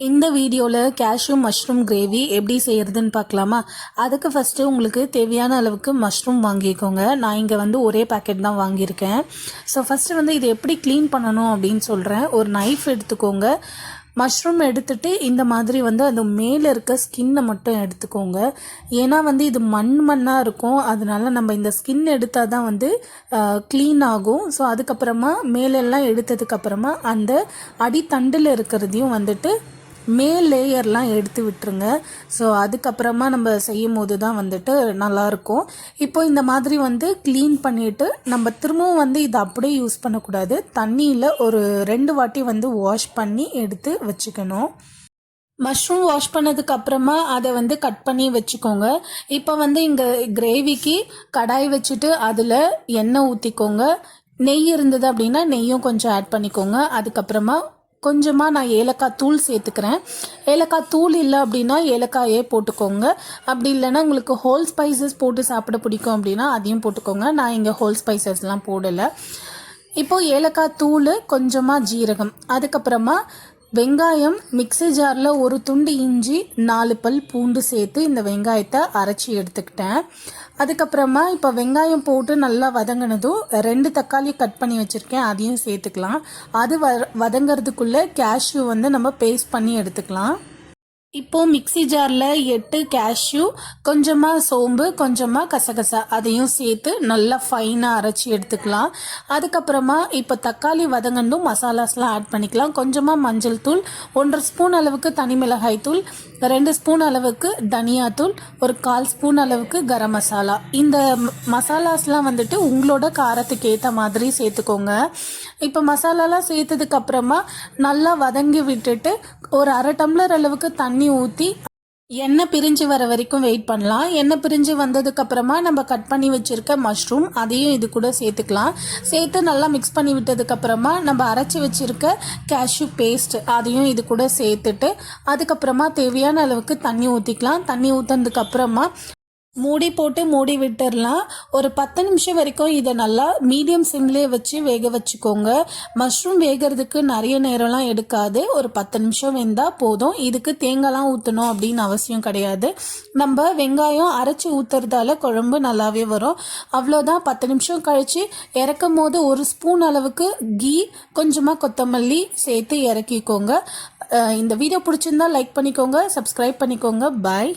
இந்த வீடியோவில் cashew mushroom gravy எப்படி செய்கிறதுன்னு பார்க்கலாமா? அதுக்கு ஃபஸ்ட்டு உங்களுக்கு தேவையான அளவுக்கு மஷ்ரூம் வாங்கிக்கோங்க. நான் இங்கே ஒரே பேக்கெட் தான் வாங்கியிருக்கேன். ஸோ ஃபஸ்ட்டு இது எப்படி க்ளீன் பண்ணணும் அப்படின்னு சொல்கிறேன். ஒரு நைஃப் எடுத்துக்கோங்க. மஷ்ரூம் எடுத்துகிட்டு இந்த மாதிரி அது மேலே இருக்க ஸ்கின்னை மட்டும் எடுத்துக்கோங்க. ஏன்னா இது மண்ணாக இருக்கும். அதனால நம்ம இந்த ஸ்கின் எடுத்தால் தான் க்ளீன் ஆகும். ஸோ அதுக்கப்புறமா மேலெல்லாம் எடுத்ததுக்கப்புறமா அந்த அடித்தண்டில் இருக்கிறதையும் மேல் லேயர்லாம் எடுத்து விட்டுருங்க. ஸோ அதுக்கப்புறமா நம்ம செய்யும் போது தான் நல்லாயிருக்கும். இப்போ இந்த மாதிரி க்ளீன் பண்ணிவிட்டு நம்ம திரும்பவும் இதை அப்படியே யூஸ் பண்ணக்கூடாது. தண்ணியில் ஒரு 2 வாட்டி வாஷ் பண்ணி எடுத்து வச்சுக்கணும். மஷ்ரூம் வாஷ் பண்ணதுக்கு அப்புறமா அதை கட் பண்ணி வச்சுக்கோங்க. இப்போ இங்கே கிரேவிக்கு கடாய் வச்சுட்டு அதில் எண்ணெய் ஊற்றிக்கோங்க. நெய் இருந்தது அப்படின்னா நெய்யும் கொஞ்சம் ஆட் பண்ணிக்கோங்க. அதுக்கப்புறமா கொஞ்சமாக நான் ஏலக்காய் தூள் சேர்த்துக்கிறேன். ஏலக்காய் தூள் இல்லை அப்படின்னா ஏலக்காயே போட்டுக்கோங்க. அப்படி இல்லைன்னா உங்களுக்கு ஹோல் ஸ்பைசஸ் போட்டு சாப்பிட பிடிக்கும் அப்படின்னா அதையும் போட்டுக்கோங்க. நான் இங்கே ஹோல் ஸ்பைசஸ்லாம் போடலை. இப்போது ஏலக்காய் தூள், கொஞ்சமாக ஜீரகம், அதுக்கப்புறமா வெங்காயம், மிக்ஸி ஜாரில் ஒரு துண்டு இஞ்சி, 4 பல் பூண்டு சேர்த்து இந்த வெங்காயத்தை அரைச்சி எடுத்துக்கிட்டேன். அதுக்கப்புறமா இப்போ வெங்காயம் போட்டு நல்லா வதங்கினதும் 2 தக்காளி கட் பண்ணி வச்சுருக்கேன், அதையும் சேர்த்துக்கலாம். அது வதங்கிறதுக்குள்ளே கேஷ்யூ நம்ம பேஸ்ட் பண்ணி எடுத்துக்கலாம். இப்போது மிக்ஸி ஜாரில் 8 கேஷ்யூ, கொஞ்சமாக சோம்பு, கொஞ்சமாக கசகசா அதையும் சேர்த்து நல்லா ஃபைனாக அரைச்சி எடுத்துக்கலாம். அதுக்கப்புறமா இப்போ தக்காளி வதங்கண்டும் மசாலாஸ்லாம் ஆட் பண்ணிக்கலாம். கொஞ்சமாக மஞ்சள் தூள், 1.5 ஸ்பூன் அளவுக்கு தனி மிளகாய் தூள், 2 ஸ்பூன் அளவுக்கு தனியாத்தூள், ஒரு 1/4 ஸ்பூன் அளவுக்கு கரம் மசாலா. இந்த மசாலாஸ்லாம் உங்களோட காரத்துக்கு ஏற்ற மாதிரி சேர்த்துக்கோங்க. இப்போ மசாலாலாம் சேர்த்ததுக்கப்புறமா நல்லா வதங்கி விட்டுட்டு ஒரு 1/2 டம்ளர் அளவுக்கு தண்ணி ஊற்றி எண்ணெய் பிரிஞ்சு வர வரைக்கும் வெயிட் பண்ணலாம். எண்ணெய் பிரிஞ்சு வந்ததுக்கப்புறமா நம்ம கட் பண்ணி வச்சுருக்க மஷ்ரூம் அதையும் இது கூட சேர்த்துக்கலாம். சேர்த்து நல்லா மிக்ஸ் பண்ணி விட்டதுக்கப்புறமா நம்ம அரைச்சி வச்சுருக்க கேஷ்யூ பேஸ்ட் அதையும் இது கூட சேர்த்துட்டு அதுக்கப்புறமா தேவையான அளவுக்கு தண்ணி ஊற்றிக்கலாம். தண்ணி ஊற்றினதுக்கப்புறமா மூடி போட்டு மூடி விட்டுடலாம். ஒரு 10 நிமிஷம் வரைக்கும் இதை நல்லா மீடியம் சிம்லேயே வச்சு வேக வச்சுக்கோங்க. மஷ்ரூம் வேகிறதுக்கு நிறைய நேரம்லாம் எடுக்காது. ஒரு 10 நிமிஷம் வெந்தால் போதும். இதுக்கு தேங்காய்லாம் ஊற்றணும் அப்படின்னு அவசியம் கிடையாது. நம்ம வெங்காயம் அரைச்சி ஊற்றுறதால குழம்பு நல்லாவே வரும். அவ்வளோதான். 10 நிமிஷம் கழித்து இறக்கும் போது 1 ஸ்பூன் அளவுக்கு கீ, கொஞ்சமாக கொத்தமல்லி சேர்த்து இறக்கிக்கோங்க. இந்த வீடியோ பிடிச்சிருந்தா லைக் பண்ணிக்கோங்க, சப்ஸ்கிரைப் பண்ணிக்கோங்க. பாய்.